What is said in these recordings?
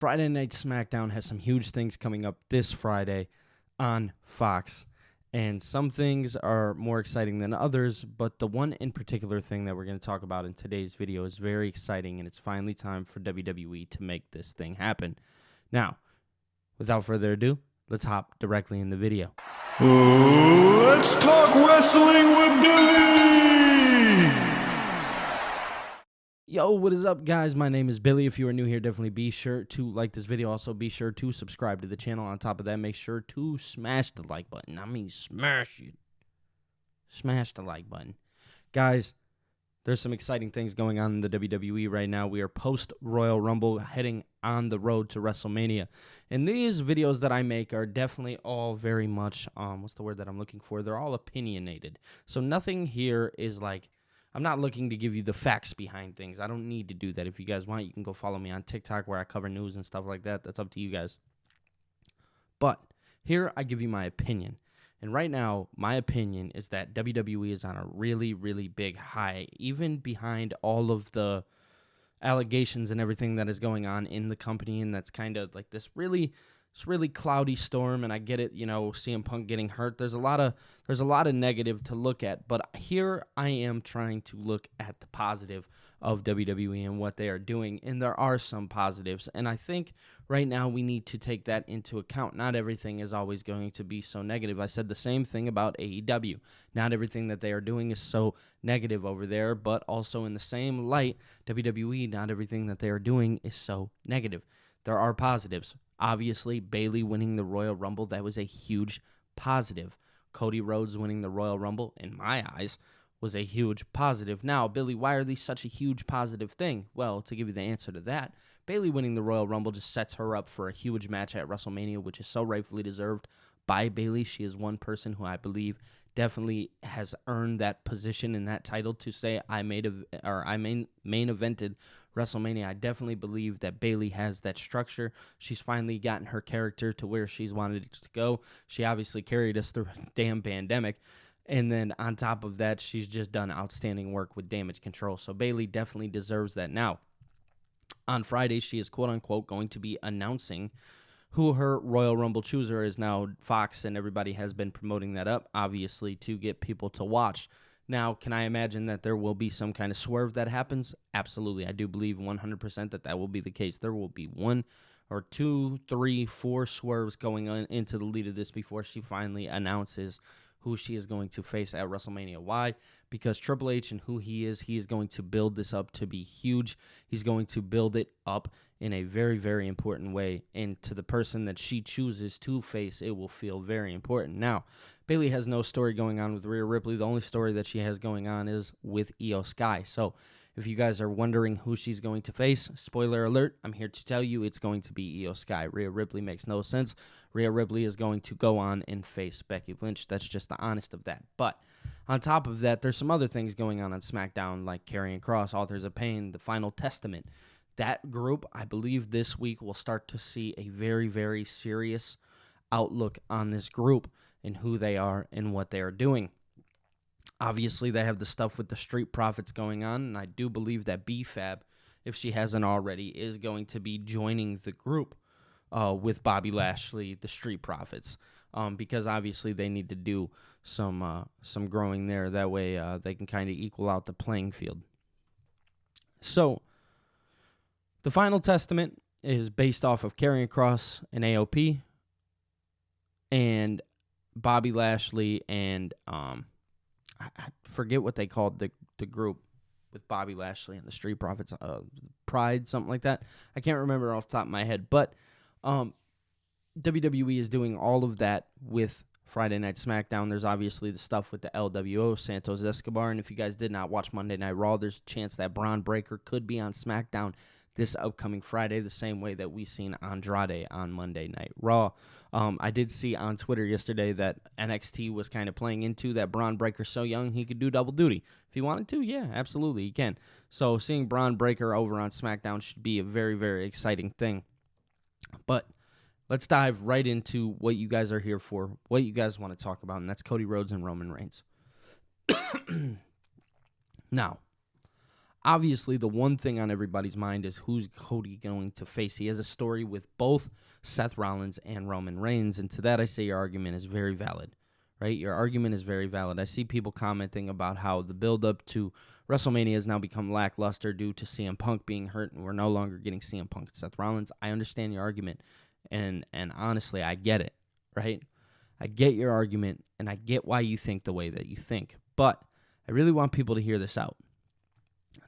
Friday Night Smackdown has some huge things coming up this Friday on Fox. And some things are more exciting than others, but the one in particular thing that we're going to talk about in today's video is very exciting, and it's finally time for WWE to make this thing happen. Now, without further ado, let's hop directly in the video. Let's talk wrestling with Billy! Yo, what is up, guys? My name is Billy. If you are new here, definitely be sure to like this video. Also, be sure to subscribe to the channel. On top of that, make sure to smash the like button. I mean, smash it. Smash the like button. Guys, there's some exciting things going on in the WWE right now. We are post-Royal Rumble, heading on the road to WrestleMania. And these videos that I make are definitely all very much, what's the word that I'm looking for? They're all opinionated. So nothing here is like, I'm not looking to give you the facts behind things. I don't need to do that. If you guys want, you can go follow me on TikTok where I cover news and stuff like that. That's up to you guys. But here I give you my opinion. And right now, my opinion is that WWE is on a really, really big high, even behind all of the allegations and everything that is going on in the company. And that's kind of like this really cloudy storm, and I get it, you know, CM Punk getting hurt. There's a lot of negative to look at, but here I am trying to look at the positive of WWE and what they are doing, and there are some positives, and I think right now we need to take that into account. Not everything is always going to be so negative. I said the same thing about AEW. Not everything that they are doing is so negative over there, but also in the same light, WWE, not everything that they are doing is so negative. There are positives. Obviously, Bayley winning the Royal Rumble, that was a huge positive. Cody Rhodes winning the Royal Rumble, in my eyes, was a huge positive. Now, Billy, why are these such a huge positive thing? Well, to give you the answer to that, Bayley winning the Royal Rumble just sets her up for a huge match at WrestleMania, which is so rightfully deserved by Bayley. She is one person who I believe definitely has earned that position and that title to say I main evented WrestleMania. I definitely believe that Bayley has that structure. She's finally gotten her character to where she's wanted it to go. She obviously carried us through a damn pandemic. And then on top of that, she's just done outstanding work with Damage Control. So Bayley definitely deserves that. Now, on Friday, she is quote-unquote going to be announcing who her Royal Rumble chooser is. Now, Fox and everybody has been promoting that up, obviously, to get people to watch. Now, can I imagine that there will be some kind of swerve that happens? Absolutely. I do believe 100% that will be the case. There will be 1 or 2, 3, 4 swerves going on into the lead of this before she finally announces who she is going to face at WrestleMania. Why? Because Triple H and who he is going to build this up to be huge. He's going to build it up in a very, very important way. And to the person that she chooses to face, it will feel very important. Now, Bayley has no story going on with Rhea Ripley. The only story that she has going on is with Io Sky. So if you guys are wondering who she's going to face, spoiler alert, I'm here to tell you it's going to be Io Sky. Rhea Ripley makes no sense. Rhea Ripley is going to go on and face Becky Lynch. That's just the honest of that. But on top of that, there's some other things going on SmackDown, like Karrion Kross, Authors of Pain, The Final Testament. That group, I believe this week we'll start to see a very, very serious outlook on this group and who they are and what they are doing. Obviously, they have the stuff with the Street Profits going on, and I do believe that B-Fab, if she hasn't already, is going to be joining the group with Bobby Lashley, the Street Profits, because obviously they need to do some growing there. That way they can kind of equal out the playing field. So, The Final Testament is based off of Karrion Kross and AOP, and Bobby Lashley and I forget what they called the group with Bobby Lashley and the Street Profits, Pride, something like that. I can't remember off the top of my head, but WWE is doing all of that with Friday Night Smackdown. There's obviously the stuff with the LWO, Santos Escobar, and if you guys did not watch Monday Night Raw, there's a chance that Braun Breaker could be on SmackDown this upcoming Friday, the same way that we seen Andrade on Monday Night Raw. I did see on Twitter yesterday that NXT was kind of playing into that Braun Breaker so young he could do double duty. If he wanted to, yeah, absolutely, he can. So seeing Braun Breaker over on SmackDown should be a very, very exciting thing. But let's dive right into what you guys are here for, what you guys want to talk about, and that's Cody Rhodes and Roman Reigns. Now, Obviously, the one thing on everybody's mind is who's Cody going to face. He has a story with both Seth Rollins and Roman Reigns, and to that I say your argument is very valid, right? Your argument is very valid. I see people commenting about how the build-up to WrestleMania has now become lackluster due to CM Punk being hurt, and we're no longer getting CM Punk and Seth Rollins. I understand your argument, and honestly, I get it, right? I get your argument, and I get why you think the way that you think, but I really want people to hear this out.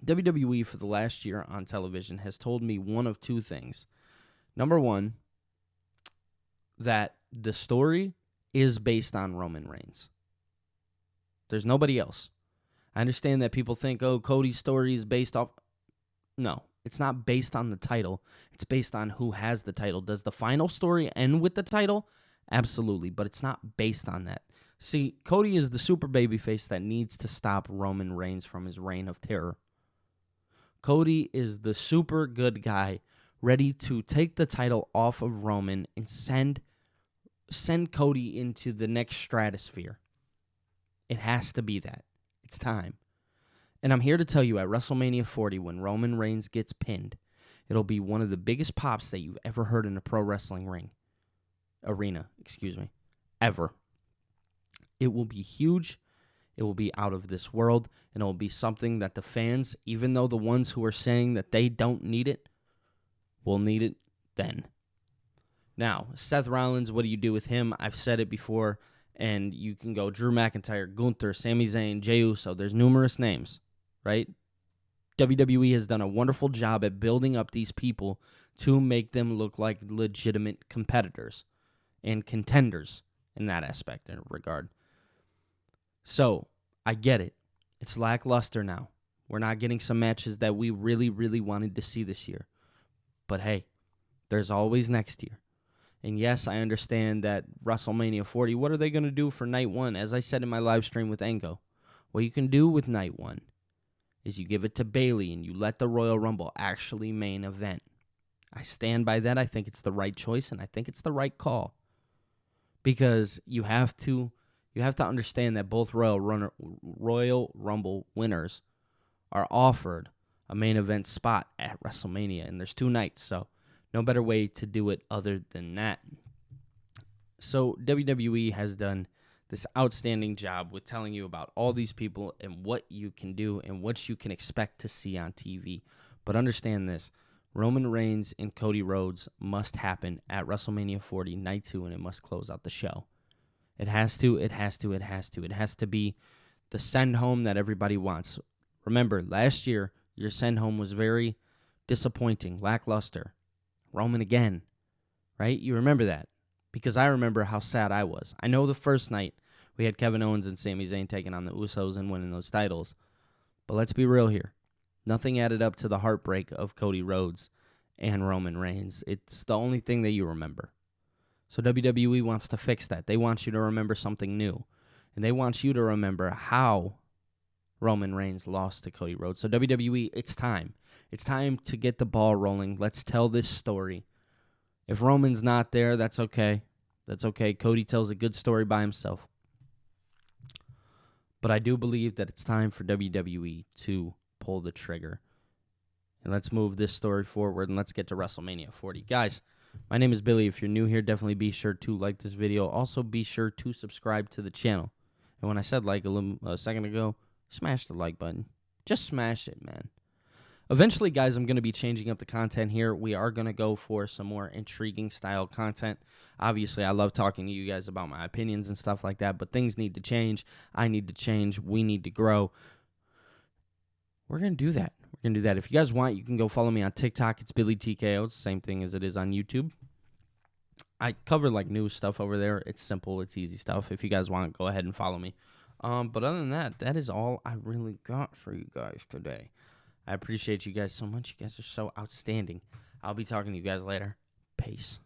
WWE for the last year on television has told me one of two things. Number one, that the story is based on Roman Reigns. There's nobody else. I understand that people think, oh, Cody's story is based off. No, it's not based on the title. It's based on who has the title. Does the final story end with the title? Absolutely, but it's not based on that. See, Cody is the super babyface that needs to stop Roman Reigns from his reign of terror. Cody is the super good guy ready to take the title off of Roman and send Cody into the next stratosphere. It has to be that. It's time. And I'm here to tell you at WrestleMania 40, when Roman Reigns gets pinned, it'll be one of the biggest pops that you've ever heard in a pro wrestling arena, ever. It will be huge. It will be out of this world, and it will be something that the fans, even though the ones who are saying that they don't need it, will need it then. Now, Seth Rollins, what do you do with him? I've said it before, and you can go Drew McIntyre, Gunther, Sami Zayn, Jey Uso. There's numerous names, right? WWE has done a wonderful job at building up these people to make them look like legitimate competitors and contenders in that aspect and regard. So, I get it. It's lackluster now. We're not getting some matches that we really, really wanted to see this year. But hey, there's always next year. And yes, I understand that WrestleMania 40, what are they going to do for night one? As I said in my live stream with Engo, what you can do with night one is you give it to Bayley and you let the Royal Rumble actually main event. I stand by that. I think it's the right choice, and I think it's the right call. Because you have to understand that both Royal Rumble winners are offered a main event spot at WrestleMania, and there's 2 nights, so no better way to do it other than that. So WWE has done this outstanding job with telling you about all these people and what you can do and what you can expect to see on TV. But understand this, Roman Reigns and Cody Rhodes must happen at WrestleMania 40, Night 2, and it must close out the show. It has to. It has to be the send home that everybody wants. Remember, last year, your send home was very disappointing, lackluster. Roman again, right? You remember that, because I remember how sad I was. I know the first night we had Kevin Owens and Sami Zayn taking on the Usos and winning those titles, but let's be real here. Nothing added up to the heartbreak of Cody Rhodes and Roman Reigns. It's the only thing that you remember. So WWE wants to fix that. They want you to remember something new, and they want you to remember how Roman Reigns lost to Cody Rhodes. So WWE, it's time. It's time to get the ball rolling. Let's tell this story. If Roman's not there, that's okay. That's okay. Cody tells a good story by himself. But I do believe that it's time for WWE to pull the trigger. And let's move this story forward, and let's get to WrestleMania 40. Guys, my name is Billy. If you're new here, definitely be sure to like this video. Also, be sure to subscribe to the channel. And when I said like a second ago, smash the like button. Just smash it, man. Eventually, guys, I'm going to be changing up the content here. We are going to go for some more intriguing style content. Obviously, I love talking to you guys about my opinions and stuff like that, but things need to change. I need to change. We need to grow. We're going to do that. We're going to do that. If you guys want, you can go follow me on TikTok. It's BillyTKO. It's the same thing as it is on YouTube. I cover like news stuff over there. It's simple. It's easy stuff. If you guys want, go ahead and follow me. But other than that, that is all I really got for you guys today. I appreciate you guys so much. You guys are so outstanding. I'll be talking to you guys later. Peace.